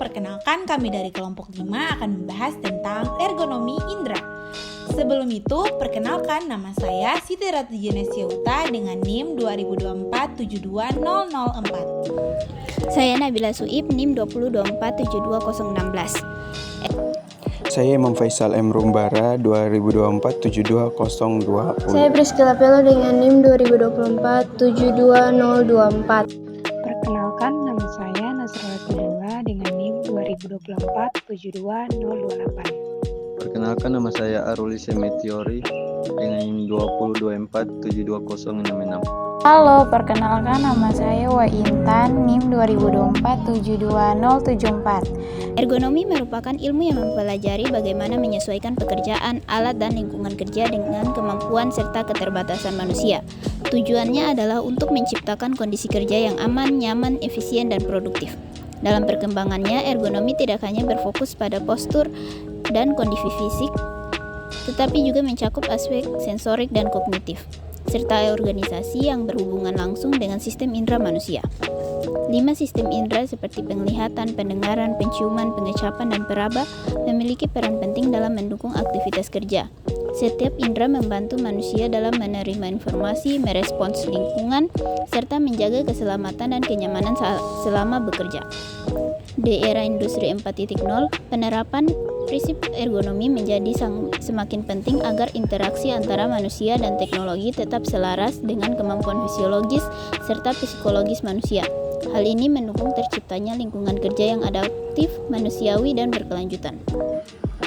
perkenalkan kami dari kelompok 5 akan membahas tentang ergonomi indera. Sebelum itu, perkenalkan nama saya Siti Ratijana Uta dengan NIM 2024-72004. Saya Nabila Suib, NIM 2024-72016. Saya Imam Faisal M. Rumbara 2024-72020. Saya Priscilla Pelo dengan NIM 2024-72024. Perkenalkan, nama saya Nasrullah Dula dengan NIM 2024-72028. Perkenalkan, nama saya Arulise Meteori dengan NIM 2024-72066. Halo, perkenalkan nama saya Wa Intan, NIM 2024-72074. Ergonomi merupakan ilmu yang mempelajari bagaimana menyesuaikan pekerjaan, alat, dan lingkungan kerja dengan kemampuan serta keterbatasan manusia. Tujuannya adalah untuk menciptakan kondisi kerja yang aman, nyaman, efisien, dan produktif. Dalam perkembangannya, ergonomi tidak hanya berfokus pada postur dan kondisi fisik, tetapi juga mencakup aspek sensorik dan kognitif, serta organisasi yang berhubungan langsung dengan sistem indera manusia. 5 sistem indera seperti penglihatan, pendengaran, penciuman, pengecapan, dan peraba memiliki peran penting dalam mendukung aktivitas kerja. Setiap indera membantu manusia dalam menerima informasi, merespons lingkungan, serta menjaga keselamatan dan kenyamanan selama bekerja. Di era industri 4.0, penerapan prinsip ergonomi menjadi semakin penting agar interaksi antara manusia dan teknologi tetap selaras dengan kemampuan fisiologis serta psikologis manusia. Hal ini mendukung terciptanya lingkungan kerja yang adaptif, manusiawi, dan berkelanjutan.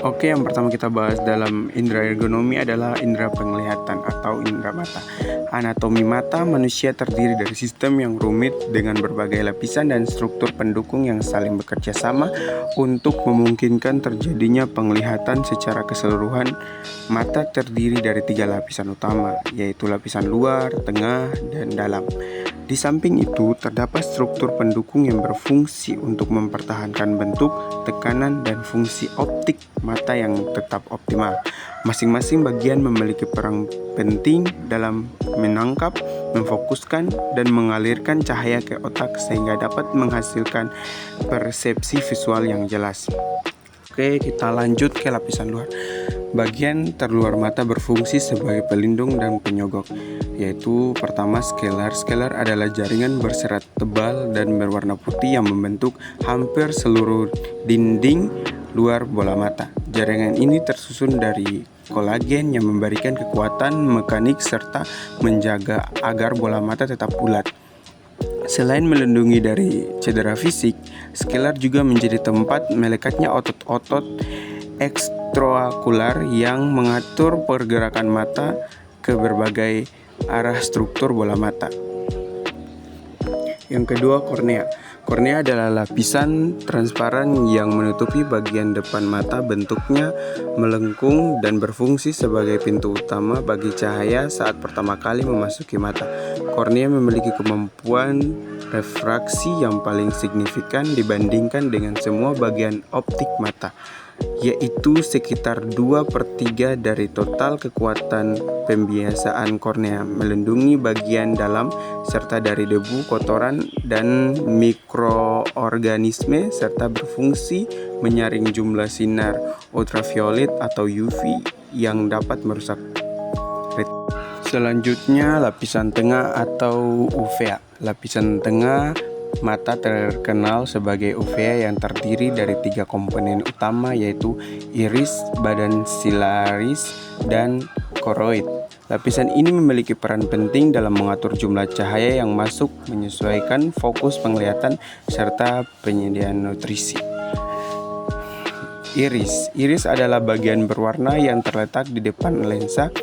Oke, yang pertama kita bahas dalam indera ergonomi adalah indera penglihatan atau indera mata. Anatomi mata manusia terdiri dari sistem yang rumit dengan berbagai lapisan dan struktur pendukung yang saling bekerja sama untuk memungkinkan terjadinya penglihatan secara keseluruhan. Mata terdiri dari 3 lapisan utama, yaitu lapisan luar, tengah, dan dalam. Di samping itu, terdapat struktur pendukung yang berfungsi untuk mempertahankan bentuk, tekanan, dan fungsi optik mata yang tetap optimal. Masing-masing bagian memiliki peran penting dalam menangkap, memfokuskan, dan mengalirkan cahaya ke otak sehingga dapat menghasilkan persepsi visual yang jelas. Oke, kita lanjut ke lapisan luar. Bagian terluar mata berfungsi sebagai pelindung dan penyogok, yaitu pertama scalar. Scalar adalah jaringan berserat tebal dan berwarna putih yang membentuk hampir seluruh dinding luar bola mata. Jaringan ini tersusun dari kolagen yang memberikan kekuatan mekanik serta menjaga agar bola mata tetap bulat. Selain melindungi dari cedera fisik, scalar juga menjadi tempat melekatnya otot-otot ekstraokular yang mengatur pergerakan mata ke berbagai arah struktur bola mata. Yang kedua, kornea. Kornea adalah lapisan transparan yang menutupi bagian depan mata. Bentuknya melengkung dan berfungsi sebagai pintu utama bagi cahaya saat pertama kali memasuki mata. Kornea memiliki kemampuan refraksi yang paling signifikan dibandingkan dengan semua bagian optik mata, yaitu sekitar 2/3 dari total kekuatan pembiasaan kornea, melindungi bagian dalam serta dari debu, kotoran, dan mikroorganisme, serta berfungsi menyaring jumlah sinar ultraviolet atau UV yang dapat merusak retina. Selanjutnya, lapisan tengah atau uvea. Lapisan tengah mata terkenal sebagai uvea yang terdiri dari 3 komponen utama, yaitu iris, badan silaris, dan koroid. Lapisan ini memiliki peran penting dalam mengatur jumlah cahaya yang masuk, menyesuaikan fokus penglihatan, serta penyediaan nutrisi. Iris adalah bagian berwarna yang terletak di depan lensa.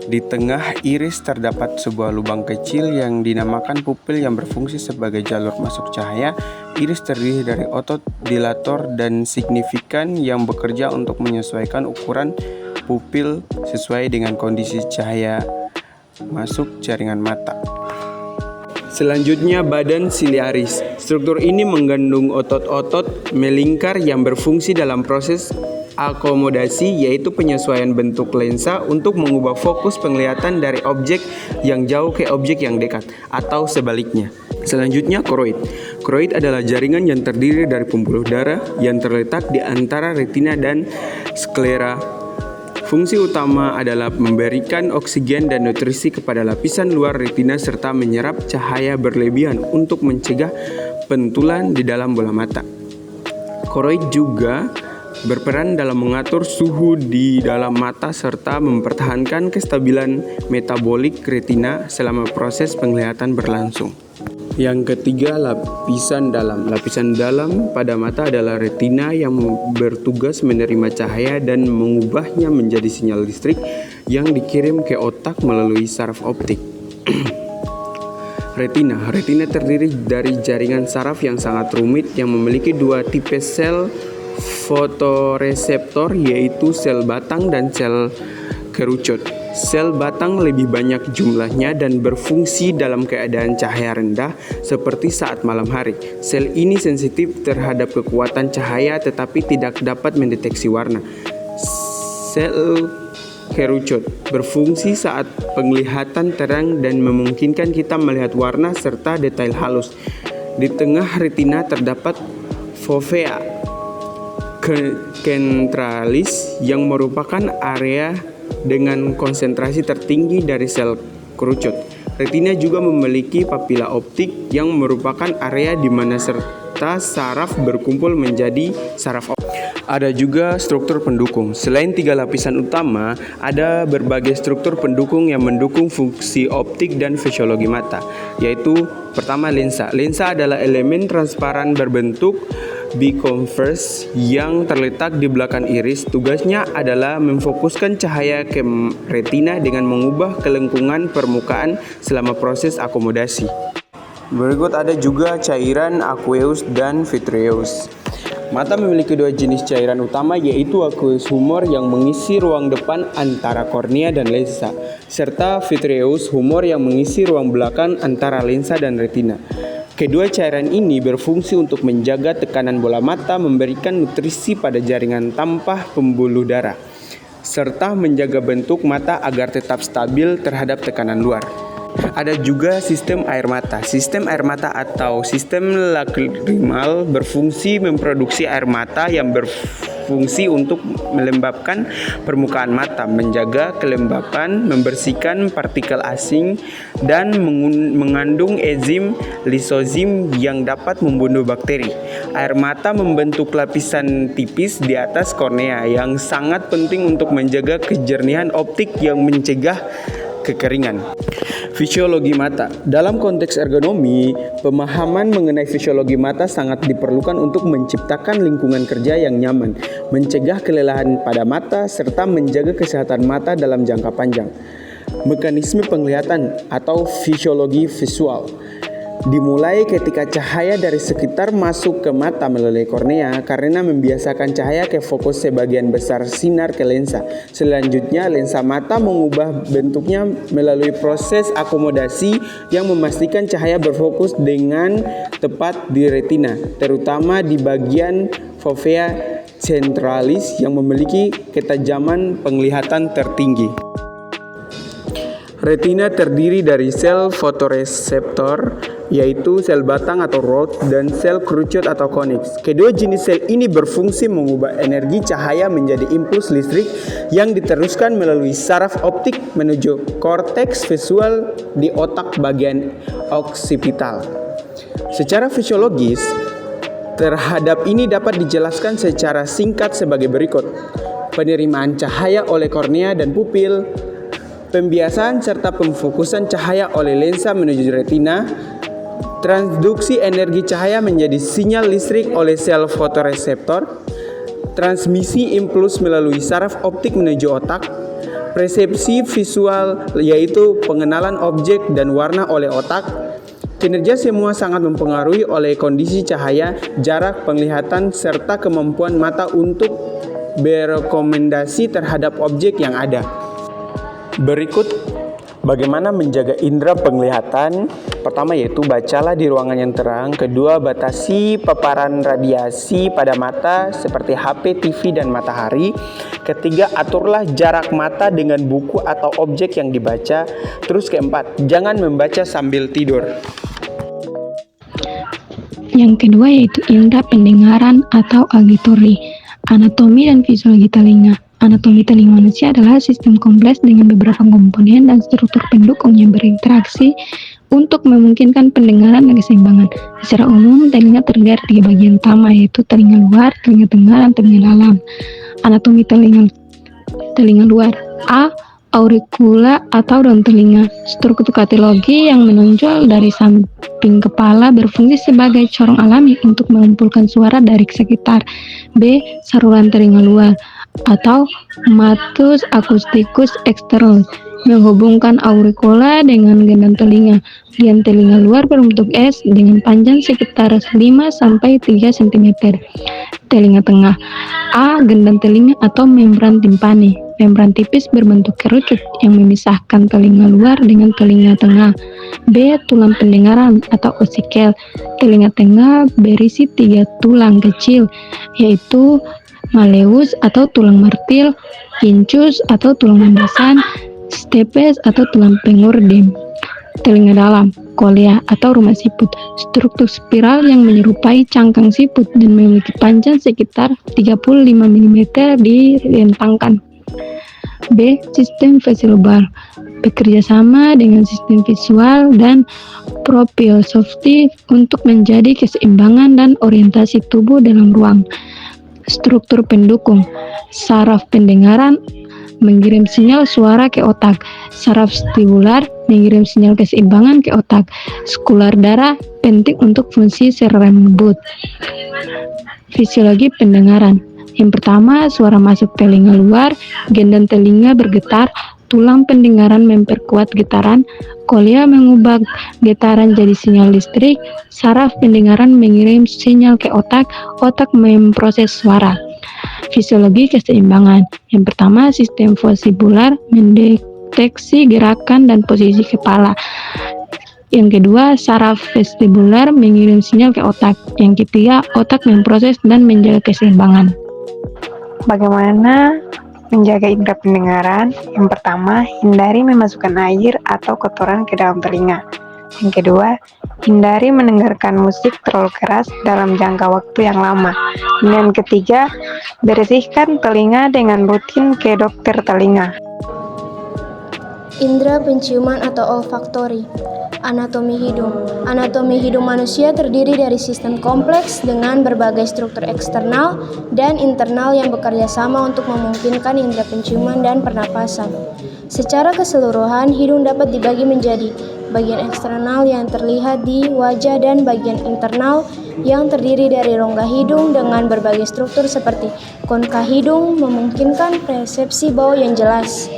Di tengah iris terdapat sebuah lubang kecil yang dinamakan pupil yang berfungsi sebagai jalur masuk cahaya. Iris terdiri dari otot dilator dan signifikan yang bekerja untuk menyesuaikan ukuran pupil sesuai dengan kondisi cahaya masuk jaringan mata. Selanjutnya, badan siliaris. Struktur ini mengandung otot-otot melingkar yang berfungsi dalam proses akomodasi, yaitu penyesuaian bentuk lensa untuk mengubah fokus penglihatan dari objek yang jauh ke objek yang dekat, atau sebaliknya. Selanjutnya, koroid. Koroid adalah jaringan yang terdiri dari pembuluh darah yang terletak di antara retina dan sklera. Fungsi utama adalah memberikan oksigen dan nutrisi kepada lapisan luar retina serta menyerap cahaya berlebihan untuk mencegah pentulan di dalam bola mata. Koroid juga berperan dalam mengatur suhu di dalam mata serta mempertahankan kestabilan metabolik retina selama proses penglihatan berlangsung. Yang ketiga, lapisan dalam. Lapisan dalam pada mata adalah retina yang bertugas menerima cahaya dan mengubahnya menjadi sinyal listrik yang dikirim ke otak melalui saraf optik. Retina terdiri dari jaringan saraf yang sangat rumit yang memiliki dua tipe sel fotoreseptor, yaitu sel batang dan sel kerucut. Sel batang lebih banyak jumlahnya dan berfungsi dalam keadaan cahaya rendah seperti saat malam hari. Sel ini sensitif terhadap kekuatan cahaya tetapi tidak dapat mendeteksi warna. Sel kerucut berfungsi saat penglihatan terang dan memungkinkan kita melihat warna serta detail halus. Di tengah retina terdapat fovea centralis yang merupakan area dengan konsentrasi tertinggi dari sel kerucut. Retina juga memiliki papila optik yang merupakan area di mana serta saraf berkumpul menjadi saraf optik. Ada juga struktur pendukung. Selain 3 lapisan utama, ada berbagai struktur pendukung yang mendukung fungsi optik dan fisiologi mata, yaitu pertama lensa. Lensa adalah elemen transparan berbentuk biconverse yang terletak di belakang iris. Tugasnya adalah memfokuskan cahaya ke retina dengan mengubah kelengkungan permukaan selama proses akomodasi. Berikut ada juga cairan aqueous dan vitreous. Mata memiliki 2 jenis cairan utama, yaitu aqueous humor yang mengisi ruang depan antara kornea dan lensa, serta vitreous humor yang mengisi ruang belakang antara lensa dan retina. Kedua cairan ini berfungsi untuk menjaga tekanan bola mata, memberikan nutrisi pada jaringan tampah pembuluh darah, serta menjaga bentuk mata agar tetap stabil terhadap tekanan luar. Ada juga sistem air mata. Sistem air mata atau sistem lakrimal berfungsi memproduksi air mata yang berfungsi untuk melembabkan permukaan mata, menjaga kelembapan, membersihkan partikel asing, dan mengandung enzim lisozim yang dapat membunuh bakteri. Air mata membentuk lapisan tipis di atas kornea yang sangat penting untuk menjaga kejernihan optik yang mencegah kekeringan. Fisiologi mata. Dalam konteks ergonomi, pemahaman mengenai fisiologi mata sangat diperlukan untuk menciptakan lingkungan kerja yang nyaman, mencegah kelelahan pada mata, serta menjaga kesehatan mata dalam jangka panjang. Mekanisme penglihatan atau fisiologi visual dimulai ketika cahaya dari sekitar masuk ke mata melalui kornea karena membiasakan cahaya ke fokus sebagian besar sinar ke lensa. Selanjutnya, lensa mata mengubah bentuknya melalui proses akomodasi yang memastikan cahaya berfokus dengan tepat di retina, terutama di bagian fovea centralis yang memiliki ketajaman penglihatan tertinggi. Retina terdiri dari sel fotoreseptor, yaitu sel batang atau rod, dan sel kerucut atau konix. Kedua jenis sel ini berfungsi mengubah energi cahaya menjadi impuls listrik yang diteruskan melalui saraf optik menuju korteks visual di otak bagian oksipital. Secara fisiologis, terhadap ini dapat dijelaskan secara singkat sebagai berikut. Penerimaan cahaya oleh kornea dan pupil, pembiasaan serta pemfokusan cahaya oleh lensa menuju retina, transduksi energi cahaya menjadi sinyal listrik oleh sel fotoreseptor, transmisi impuls melalui saraf optik menuju otak, persepsi visual yaitu pengenalan objek dan warna oleh otak. Kinerja semua sangat mempengaruhi oleh kondisi cahaya, jarak penglihatan, serta kemampuan mata untuk berekomendasi terhadap objek yang ada. Berikut bagaimana menjaga indera penglihatan. Pertama yaitu bacalah di ruangan yang terang. Kedua, batasi paparan radiasi pada mata seperti HP, TV, dan matahari. Ketiga, aturlah jarak mata dengan buku atau objek yang dibaca. Terus keempat, jangan membaca sambil tidur. Yang kedua yaitu indera pendengaran atau auditory. Anatomi dan fisiologi telinga. Anatomi telinga manusia adalah sistem kompleks dengan beberapa komponen dan struktur pendukung yang berinteraksi untuk memungkinkan pendengaran dan keseimbangan. Secara umum, telinga terdiri dari 3 bagian utama, yaitu telinga luar, telinga tengah, dan telinga dalam. Anatomi telinga luar. A. Auricula atau daun telinga. Struktur kartilogi yang menonjol dari samping kepala berfungsi sebagai corong alami untuk mengumpulkan suara dari sekitar. B. Saluran telinga luar atau Matus acousticus externus menghubungkan auricula dengan gendang telinga. Lian telinga luar berbentuk S dengan panjang sekitar 5-3 cm. Telinga tengah. A. Gendang telinga atau membran timpani. Membran tipis berbentuk kerucut yang memisahkan telinga luar dengan telinga tengah. B. Tulang pendengaran atau ossicle. Telinga tengah berisi 3 tulang kecil, yaitu malleus atau tulang martil, incus atau tulang landasan, stapes atau tulang pengordim. Telinga dalam, kolea atau rumah siput, struktur spiral yang menyerupai cangkang siput dan memiliki panjang sekitar 35 mm direntangkan. B. Sistem vestibular, bekerja sama dengan sistem visual dan propriosoptif untuk menjadi keseimbangan dan orientasi tubuh dalam ruang. Struktur pendukung, saraf pendengaran mengirim sinyal suara ke otak, saraf vestibular mengirim sinyal keseimbangan ke otak, sekular darah penting untuk fungsi serem lembut. Fisiologi pendengaran. Yang pertama, suara masuk telinga luar, gendang telinga bergetar, tulang pendengaran memperkuat getaran, kolea mengubah getaran jadi sinyal listrik, saraf pendengaran mengirim sinyal ke otak, otak memproses suara. Fisiologi keseimbangan. Yang pertama, sistem vestibular mendeteksi gerakan dan posisi kepala. Yang kedua, saraf vestibular mengirim sinyal ke otak. Yang ketiga, otak memproses dan menjaga keseimbangan. Bagaimana menjaga indera pendengaran? Yang pertama, hindari memasukkan air atau kotoran ke dalam telinga. Yang kedua, hindari mendengarkan musik terlalu keras dalam jangka waktu yang lama. Dan yang ketiga, bersihkan telinga dengan rutin ke dokter telinga. Indera penciuman atau olfaktori. Anatomi hidung. Anatomi hidung manusia terdiri dari sistem kompleks dengan berbagai struktur eksternal dan internal yang bekerja sama untuk memungkinkan indera penciuman dan pernapasan. Secara keseluruhan, hidung dapat dibagi menjadi bagian eksternal yang terlihat di wajah dan bagian internal yang terdiri dari rongga hidung dengan berbagai struktur seperti konka hidung memungkinkan persepsi bau yang jelas.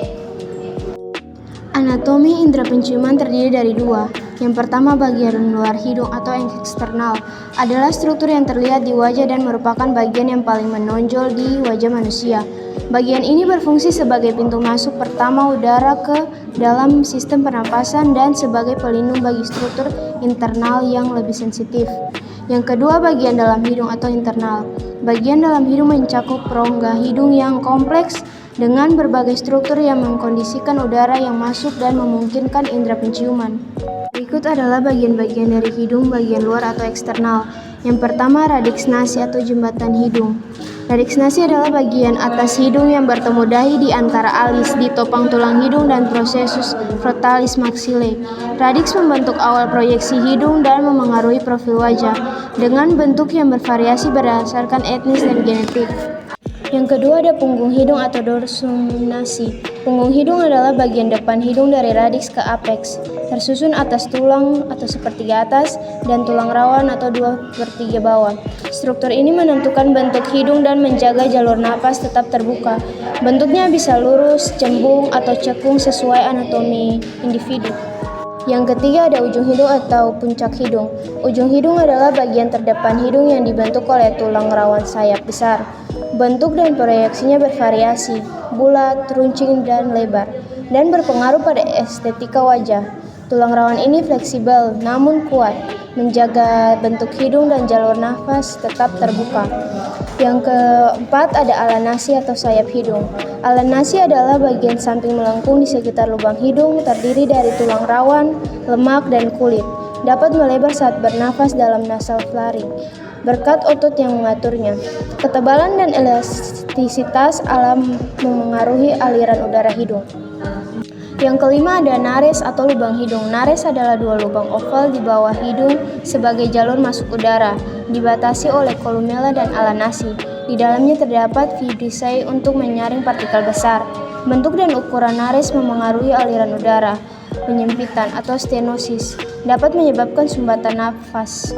Anatomi indera penciuman terdiri dari 2. Yang pertama, bagian luar hidung atau yang eksternal adalah struktur yang terlihat di wajah dan merupakan bagian yang paling menonjol di wajah manusia. Bagian ini berfungsi sebagai pintu masuk pertama udara ke dalam sistem pernapasan dan sebagai pelindung bagi struktur internal yang lebih sensitif. Yang kedua, bagian dalam hidung atau internal. Bagian dalam hidung mencakup rongga hidung yang kompleks dengan berbagai struktur yang mengkondisikan udara yang masuk dan memungkinkan indera penciuman. Berikut adalah bagian-bagian dari hidung bagian luar atau eksternal. Yang pertama, radix nasi atau jembatan hidung. Radix nasi adalah bagian atas hidung yang bertemu dahi di antara alis, di topang tulang hidung dan processus frontalis maxillae. Radix membentuk awal proyeksi hidung dan memengaruhi profil wajah dengan bentuk yang bervariasi berdasarkan etnis dan genetik. Yang kedua ada punggung hidung atau dorsum nasi. Punggung hidung adalah bagian depan hidung dari radix ke apex, tersusun atas tulang atau sepertiga atas dan tulang rawan atau 2/3 bawah. Struktur ini menentukan bentuk hidung dan menjaga jalur napas tetap terbuka. Bentuknya bisa lurus, cembung, atau cekung sesuai anatomi individu. Yang ketiga ada ujung hidung atau puncak hidung. Ujung hidung adalah bagian terdepan hidung yang dibentuk oleh tulang rawan sayap besar. Bentuk dan proyeksinya bervariasi, bulat, runcing, dan lebar, dan berpengaruh pada estetika wajah. Tulang rawan ini fleksibel namun kuat, menjaga bentuk hidung dan jalur nafas tetap terbuka. Yang keempat ada ala nasi atau sayap hidung. Ala nasi adalah bagian samping melengkung di sekitar lubang hidung, terdiri dari tulang rawan, lemak, dan kulit. dapat melebar saat bernafas dalam nasal flaring berkat otot yang mengaturnya. Ketebalan dan elastisitas alam memengaruhi aliran udara hidung. Yang kelima ada nares atau lubang hidung. Nares adalah dua lubang oval di bawah hidung sebagai jalur masuk udara, dibatasi oleh kolumella dan ala nasi. Di dalamnya terdapat vibrissae untuk menyaring partikel besar. Bentuk dan ukuran nares memengaruhi aliran udara. Penyempitan atau stenosis dapat menyebabkan sumbatan nafas.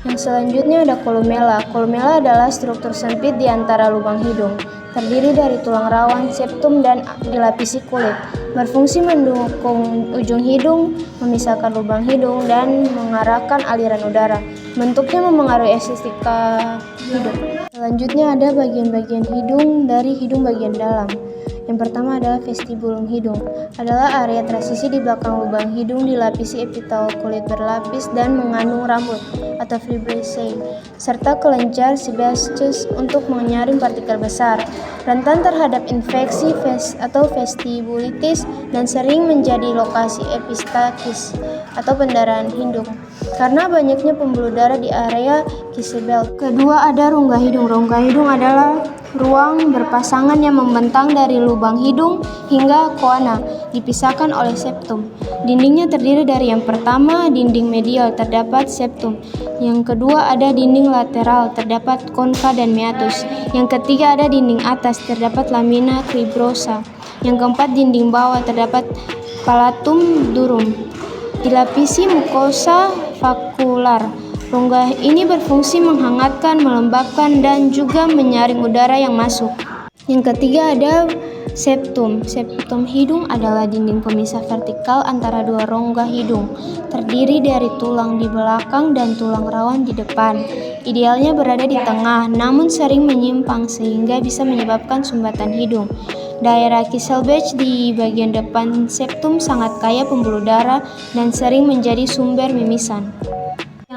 Yang selanjutnya ada kolumella. Kolumella adalah struktur sempit di antara lubang hidung. Terdiri dari tulang rawan, septum, dan dilapisi kulit. Berfungsi mendukung ujung hidung, memisahkan lubang hidung, dan mengarahkan aliran udara. Bentuknya memengaruhi estetika hidung. Selanjutnya ada bagian-bagian hidung dari hidung bagian dalam. Yang pertama adalah vestibulum hidung. Adalah area transisi di belakang lubang hidung dilapisi epitel kulit berlapis dan mengandung rambut atau vibrissae serta kelenjar sebaceous untuk menyaring partikel besar. Rentan terhadap infeksi atau vestibulitis dan sering menjadi lokasi epistaxis atau pendarahan hidung karena banyaknya pembuluh darah di area Kissel belt. Kedua ada rongga hidung. Rongga hidung adalah ruang berpasangan yang membentang dari lubang hidung hingga koana, dipisahkan oleh septum. Dindingnya terdiri dari yang pertama, dinding medial, terdapat septum. Yang kedua ada dinding lateral, terdapat concha dan meatus. Yang ketiga ada dinding atas, terdapat lamina fibrosa. Yang keempat dinding bawah, terdapat palatum durum. Dilapisi mukosa vakular. Rongga ini berfungsi menghangatkan, melembabkan, dan juga menyaring udara yang masuk. Yang ketiga ada septum. Septum hidung adalah dinding pemisah vertikal antara dua rongga hidung. Terdiri dari tulang di belakang dan tulang rawan di depan. Idealnya berada di tengah, namun sering menyimpang sehingga bisa menyebabkan sumbatan hidung. Daerah Kieselbach di bagian depan septum sangat kaya pembuluh darah dan sering menjadi sumber mimisan.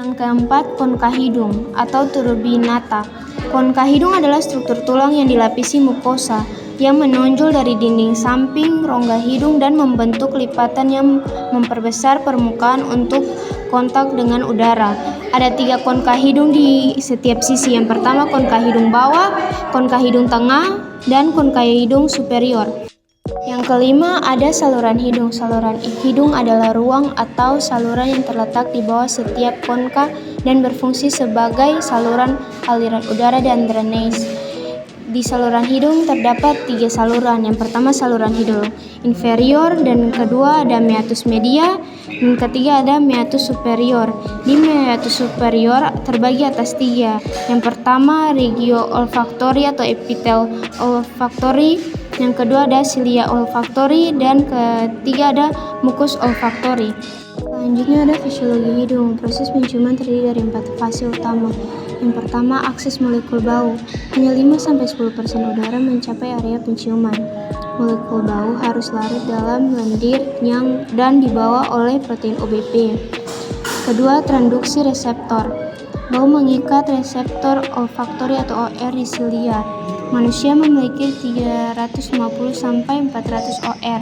Yang keempat, konka hidung atau turbinata. Konka hidung adalah struktur tulang yang dilapisi mukosa yang menonjol dari dinding samping rongga hidung dan membentuk lipatan yang memperbesar permukaan untuk kontak dengan udara. Ada 3 konka hidung di setiap sisi. Yang pertama konka hidung bawah, konka hidung tengah, dan konka hidung superior. Yang kelima ada saluran hidung. Saluran hidung adalah ruang atau saluran yang terletak di bawah setiap konka dan berfungsi sebagai saluran aliran udara dan drainase. Di saluran hidung terdapat 3 saluran. Yang pertama saluran hidung inferior, dan kedua ada meatus media, dan ketiga ada meatus superior. Di meatus superior terbagi atas 3. Yang pertama regio olfactory atau epitel olfactory, yang kedua ada cilia olfactory, dan ketiga ada mucus olfactory. Selanjutnya ada fisiologi hidung. Proses penciuman terdiri dari 4 fase utama. Yang pertama, akses molekul bau. Hanya 5-10% udara mencapai area penciuman. Molekul bau harus larut dalam lendir dan dibawa oleh protein OBP. Kedua, transduksi reseptor. Bau mengikat reseptor olfaktori atau OR di silia. Manusia memiliki 350-400 OR.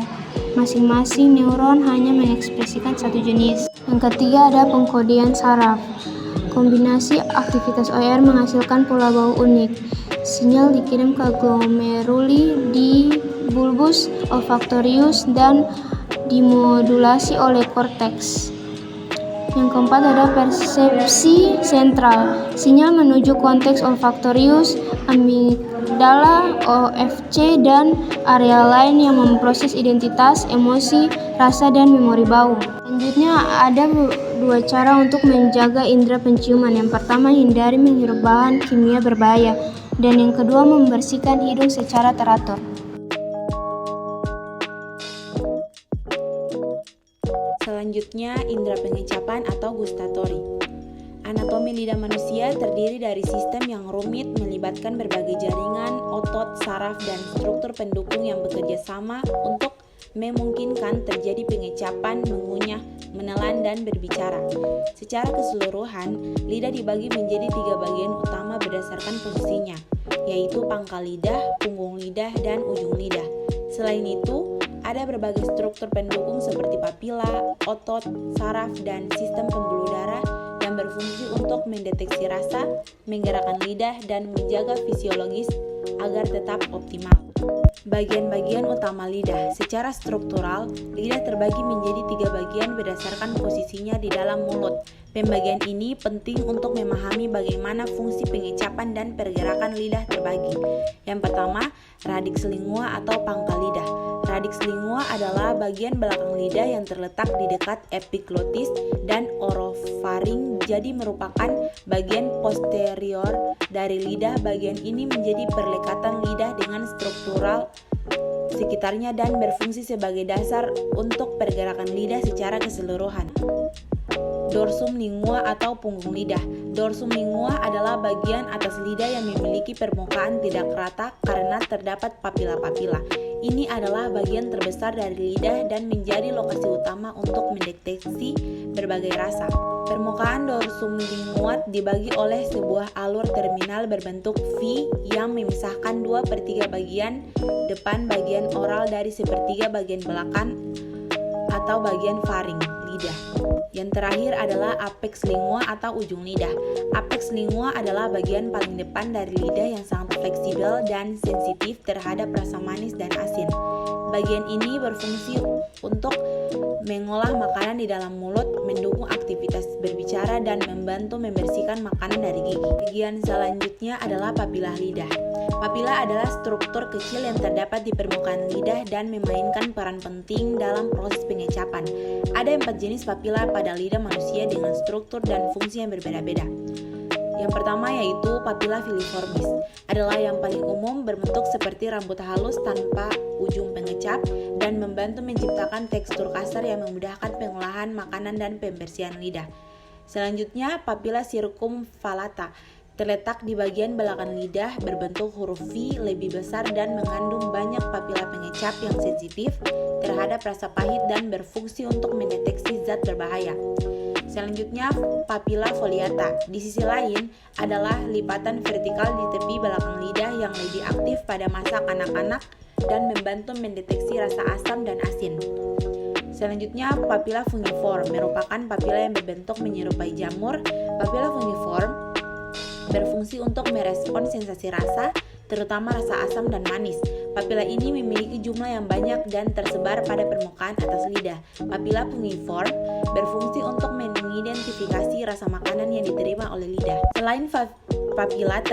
Masing-masing neuron hanya mengekspresikan satu jenis. Yang ketiga ada pengkodean saraf. Kombinasi aktivitas OR menghasilkan pola bau unik. Sinyal dikirim ke glomeruli di bulbus olfactorius dan dimodulasi oleh korteks. Yang keempat ada persepsi sentral. Sinyal menuju konteks olfactorius, amigdala, OFC, dan area lain yang memproses identitas, emosi, rasa, dan memori bau. Selanjutnya ada 2 cara untuk menjaga indera penciuman. Yang pertama, hindari menghirup bahan kimia berbahaya, dan yang kedua, membersihkan hidung secara teratur. Selanjutnya, indera pengecapan atau gustatory. Anatomi lidah manusia terdiri dari sistem yang rumit melibatkan berbagai jaringan, otot, saraf, dan struktur pendukung yang bekerja sama untuk memungkinkan terjadi pengecapan, mengunyah, menelan, dan berbicara. Secara keseluruhan, lidah dibagi menjadi 3 bagian utama berdasarkan posisinya, yaitu pangkal lidah, punggung lidah, dan ujung lidah. Selain itu, Ada berbagai struktur pendukung seperti papila, otot, saraf, dan sistem pembuluh darah yang berfungsi untuk mendeteksi rasa, menggerakkan lidah, dan menjaga fisiologis agar tetap optimal. Bagian-bagian utama lidah. Secara struktural, lidah terbagi menjadi 3 bagian berdasarkan posisinya di dalam mulut. Pembagian ini penting untuk memahami bagaimana fungsi pengecapan dan pergerakan lidah terbagi. Yang pertama, radix lingua atau pangkal lidah. Radix lingua adalah bagian belakang lidah yang terletak di dekat epiglotis dan orofaring, jadi merupakan bagian posterior dari lidah. Bagian ini menjadi perlekatan lidah dengan struktural sekitarnya dan berfungsi sebagai dasar untuk pergerakan lidah secara keseluruhan. Dorsum lingua atau punggung lidah. Dorsum lingua adalah bagian atas lidah yang memiliki permukaan tidak rata karena terdapat papila-papila. Ini adalah bagian terbesar dari lidah dan menjadi lokasi utama untuk mendeteksi berbagai rasa. Permukaan dorsum lingua dibagi oleh sebuah alur terminal berbentuk V yang memisahkan 2/3 bagian depan bagian oral dari 1/3 bagian belakang atau bagian faring lidah. Yang terakhir adalah apex lingua atau ujung lidah. Apex lingua adalah bagian paling depan dari lidah yang sangat fleksibel dan sensitif terhadap rasa manis dan asin. Bagian ini berfungsi untuk mengolah makanan di dalam mulut, mendukung aktivitas berbicara, dan membantu membersihkan makanan dari gigi. Bagian selanjutnya adalah papila lidah. Papila adalah struktur kecil yang terdapat di permukaan lidah dan memainkan peran penting dalam proses pengecapan. Ada 4 jenis papila pada lidah manusia dengan struktur dan fungsi yang berbeda-beda. Yang pertama yaitu papila filiformis, adalah yang paling umum, berbentuk seperti rambut halus tanpa ujung pengecap dan membantu menciptakan tekstur kasar yang memudahkan pengolahan makanan dan pembersihan lidah. Selanjutnya, papila circumvallata terletak di bagian belakang lidah, berbentuk huruf V, lebih besar dan mengandung banyak papila pengecap yang sensitif terhadap rasa pahit dan berfungsi untuk mendeteksi zat berbahaya. Selanjutnya, papila foliata di sisi lain adalah lipatan vertikal di tepi belakang lidah yang lebih aktif pada masa kanak-kanak dan membantu mendeteksi rasa asam dan asin. Selanjutnya, papila fungiform merupakan papila yang berbentuk menyerupai jamur. Papila fungiform berfungsi untuk merespons sensasi rasa, terutama rasa asam dan manis. Papila ini memiliki jumlah yang banyak dan tersebar pada permukaan atas lidah. Papila fungiform berfungsi untuk mengidentifikasi rasa makanan yang diterima oleh lidah. Selain papila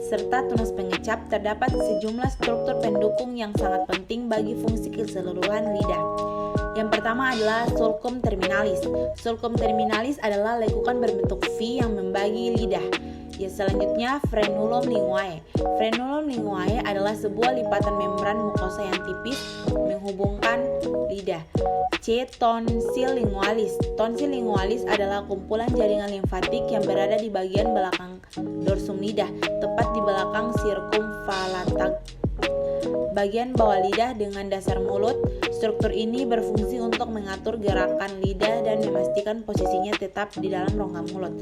serta tunas pengecap, terdapat sejumlah struktur pendukung yang sangat penting bagi fungsi keseluruhan lidah. Yang pertama adalah sulcum terminalis. Sulcum terminalis adalah lekukan berbentuk V yang membagi lidah. Selanjutnya, frenulum linguae. Frenulum linguae adalah sebuah lipatan membran mukosa yang tipis menghubungkan lidah. C. Tonsil lingualis. Tonsil lingualis adalah kumpulan jaringan limfatik yang berada di bagian belakang dorsum lidah, tepat di belakang circumvallata, bagian bawah lidah dengan dasar mulut. Struktur ini berfungsi untuk mengatur gerakan lidah dan memastikan posisinya tetap di dalam rongga mulut.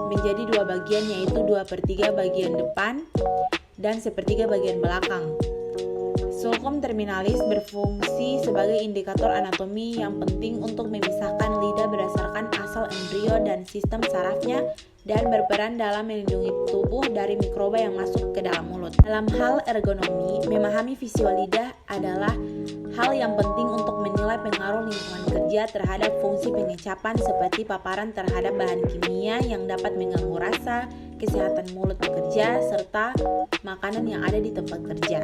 Menjadi 2 bagian, yaitu 2/3 bagian depan dan 1/3 bagian belakang. Sulcum terminalis berfungsi sebagai indikator anatomi yang penting untuk memisahkan lidah berdasarkan asal embrio dan sistem sarafnya, dan berperan dalam melindungi tubuh dari mikroba yang masuk ke dalam mulut. Dalam hal ergonomi, memahami visio lidah adalah hal yang penting untuk menilai pengaruh lingkungan kerja terhadap fungsi pengecapan, seperti paparan terhadap bahan kimia yang dapat mengganggu rasa, kesehatan mulut pekerja, serta makanan yang ada di tempat kerja.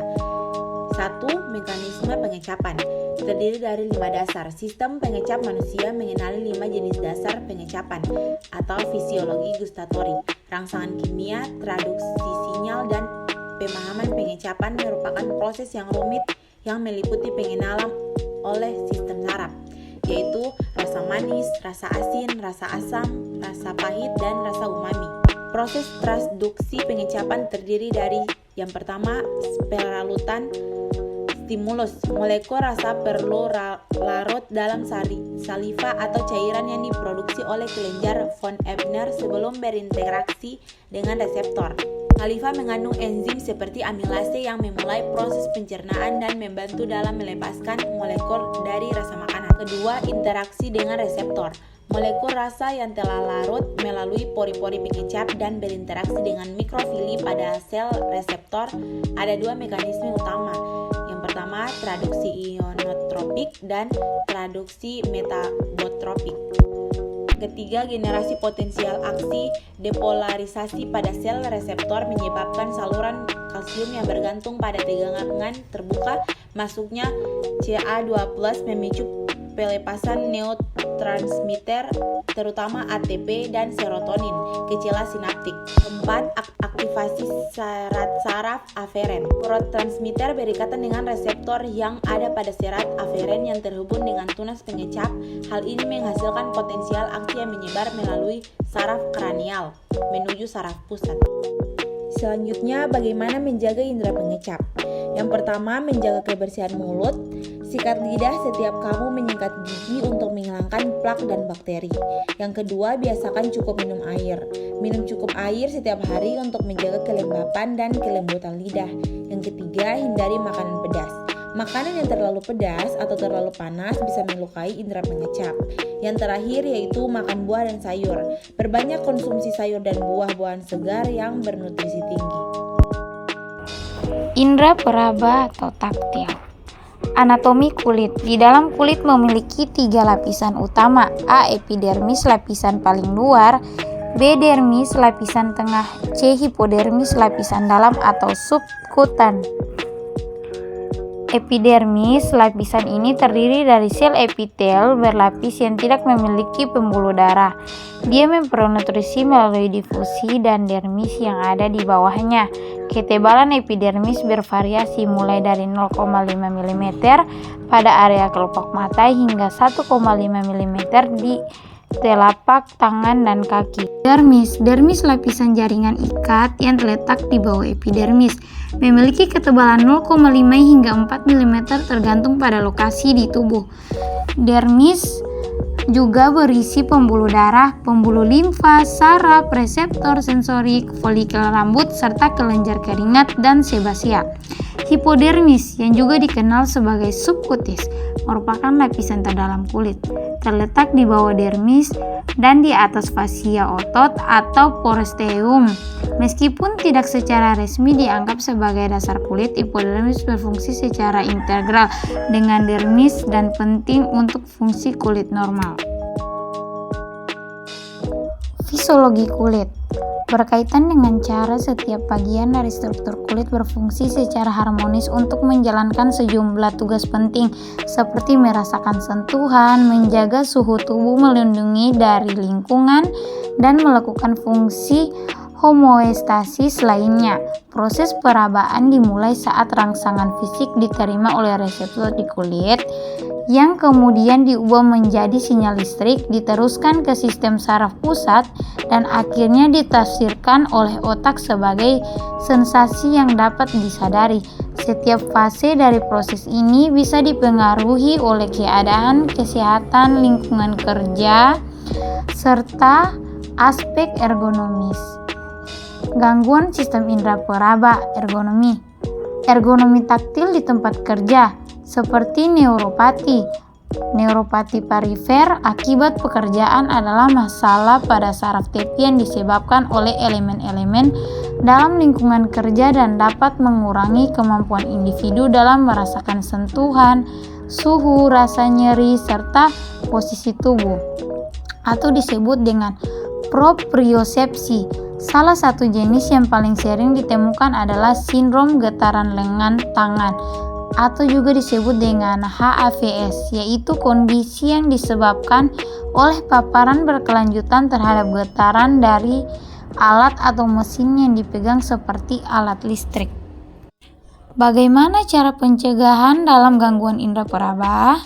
1. Mekanisme pengecapan terdiri dari 5 dasar. Sistem pengecap manusia mengenali 5 jenis dasar pengecapan atau fisiologi gustatori. Rangsangan kimia, traduksi sinyal, dan pemahaman pengecapan merupakan proses yang rumit yang meliputi pengenalan oleh sistem saraf, yaitu rasa manis, rasa asin, rasa asam, rasa pahit, dan rasa umami. Proses transduksi pengecapan terdiri dari yang pertama, peralutan stimulus. Molekul rasa perlu larut dalam saliva atau cairan yang diproduksi oleh kelenjar von Ebner sebelum berinteraksi dengan reseptor. Kalifa mengandung enzim seperti amilase yang memulai proses pencernaan dan membantu dalam melepaskan molekul dari rasa makanan. Kedua, interaksi dengan reseptor. Molekul rasa yang telah larut melalui pori-pori pengecap dan berinteraksi dengan mikrofili pada sel reseptor. Ada dua mekanisme utama. Yang pertama, traduksi ionotropik dan traduksi metabotropik. Ketiga, generasi potensial aksi depolarisasi pada sel reseptor menyebabkan saluran kalsium yang bergantung pada tegangan terbuka masuknya Ca2+ memicu pelepasan neurotransmitter terutama ATP dan serotonin ke celah sinaptik. Keempat, aktivasi serat saraf aferen. Neurotransmitter berikatan dengan reseptor yang ada pada serat aferen yang terhubung dengan tunas pengecap. Hal ini menghasilkan potensial aksi yang menyebar melalui saraf kranial menuju saraf pusat. Selanjutnya, bagaimana menjaga indera pengecap? Yang pertama, menjaga kebersihan mulut. Sikat lidah setiap kamu menyikat gigi untuk menghilangkan plak dan bakteri. Yang kedua, biasakan cukup minum air. Minum cukup air setiap hari untuk menjaga kelembapan dan kelembutan lidah. Yang ketiga, hindari makanan pedas. Makanan yang terlalu pedas atau terlalu panas bisa melukai indera pengecap. Yang terakhir yaitu makan buah dan sayur. Perbanyak konsumsi sayur dan buah-buahan segar yang bernutrisi tinggi. Indra peraba atau taktil. Anatomi kulit. Di dalam kulit memiliki 3 lapisan utama. A. Epidermis lapisan paling luar, B. Dermis lapisan tengah, C. Hipodermis lapisan dalam atau subkutan. Epidermis lapisan ini terdiri dari sel epitel berlapis yang tidak memiliki pembuluh darah. Dia memperoleh nutrisi melalui difusi dan dermis yang ada di bawahnya. Ketebalan epidermis bervariasi mulai dari 0,5 mm pada area kelopak mata hingga 1,5 mm di telapak tangan dan kaki. Dermis lapisan jaringan ikat yang terletak di bawah epidermis, memiliki ketebalan 0,5 hingga 4 mm tergantung pada lokasi di tubuh. Dermis juga berisi pembuluh darah, pembuluh limfa, saraf, reseptor sensorik, folikel rambut, serta kelenjar keringat dan sebasea. Hipodermis yang juga dikenal sebagai subkutis merupakan lapisan terdalam kulit, terletak di bawah dermis dan di atas fasia otot atau posteum. Meskipun tidak secara resmi dianggap sebagai dasar kulit, hipodermis berfungsi secara integral dengan dermis dan penting untuk fungsi kulit normal. Fisiologi kulit berkaitan dengan cara setiap bagian dari struktur kulit berfungsi secara harmonis untuk menjalankan sejumlah tugas penting seperti merasakan sentuhan, menjaga suhu tubuh, melindungi dari lingkungan, dan melakukan fungsi homeostasis lainnya. Proses perabaan dimulai saat rangsangan fisik diterima oleh reseptor di kulit yang kemudian diubah menjadi sinyal listrik, diteruskan ke sistem saraf pusat, dan akhirnya ditafsirkan oleh otak sebagai sensasi yang dapat disadari. Setiap fase dari proses ini bisa dipengaruhi oleh keadaan kesehatan, lingkungan kerja, serta aspek ergonomis. Gangguan sistem indera peraba, ergonomi taktil di tempat kerja, seperti neuropati perifer akibat pekerjaan adalah masalah pada saraf tepi yang disebabkan oleh elemen-elemen dalam lingkungan kerja dan dapat mengurangi kemampuan individu dalam merasakan sentuhan, suhu, rasa nyeri, serta posisi tubuh, atau disebut dengan propriosepsi. Salah satu jenis yang paling sering ditemukan adalah sindrom getaran lengan tangan atau juga disebut dengan HAVS, yaitu kondisi yang disebabkan oleh paparan berkelanjutan terhadap getaran dari alat atau mesin yang dipegang seperti alat listrik. Bagaimana cara pencegahan dalam gangguan indera peraba?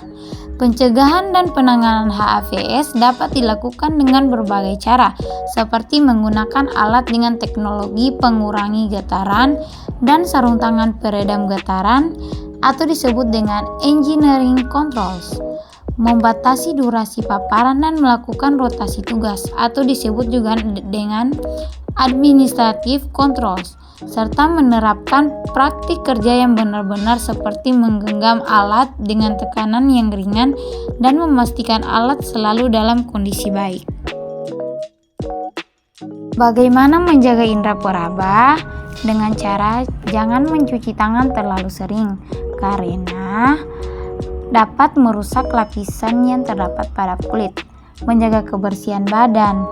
Pencegahan dan penanganan HAVS dapat dilakukan dengan berbagai cara, seperti menggunakan alat dengan teknologi pengurangi getaran dan sarung tangan peredam getaran, atau disebut dengan engineering controls, membatasi durasi paparan dan melakukan rotasi tugas, atau disebut juga dengan administrative controls. serta menerapkan praktik kerja yang benar-benar seperti menggenggam alat dengan tekanan yang ringan dan memastikan alat selalu dalam kondisi baik. Bagaimana menjaga indera peraba? Dengan cara jangan mencuci tangan terlalu sering karena dapat merusak lapisan yang terdapat pada kulit. Menjaga kebersihan badan.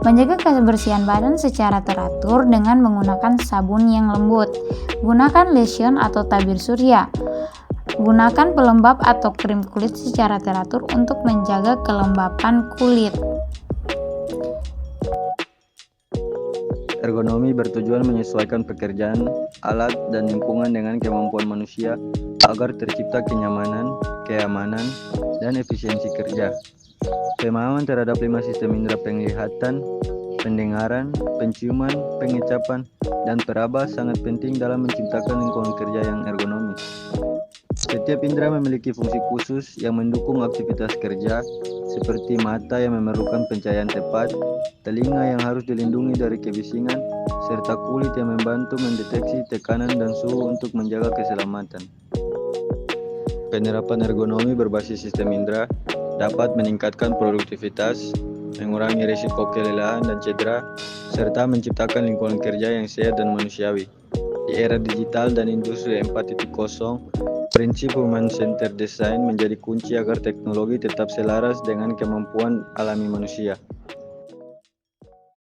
Menjaga kebersihan badan secara teratur dengan menggunakan sabun yang lembut. Gunakan lotion atau tabir surya. Gunakan pelembab atau krim kulit secara teratur untuk menjaga kelembapan kulit. Ergonomi bertujuan menyesuaikan pekerjaan, alat, dan lingkungan dengan kemampuan manusia agar tercipta kenyamanan, keamanan, dan efisiensi kerja. Pemahaman terhadap 5 sistem indera penglihatan, pendengaran, penciuman, pengecapan, dan peraba sangat penting dalam menciptakan lingkungan kerja yang ergonomis. Setiap indera memiliki fungsi khusus yang mendukung aktivitas kerja, seperti mata yang memerlukan pencahayaan tepat, telinga yang harus dilindungi dari kebisingan, serta kulit yang membantu mendeteksi tekanan dan suhu untuk menjaga keselamatan. Penerapan ergonomi berbasis sistem indera dapat meningkatkan produktivitas, mengurangi risiko kelelahan dan cedera, serta menciptakan lingkungan kerja yang sehat dan manusiawi. Di era digital dan industri 4.0, prinsip human-centered design menjadi kunci agar teknologi tetap selaras dengan kemampuan alami manusia.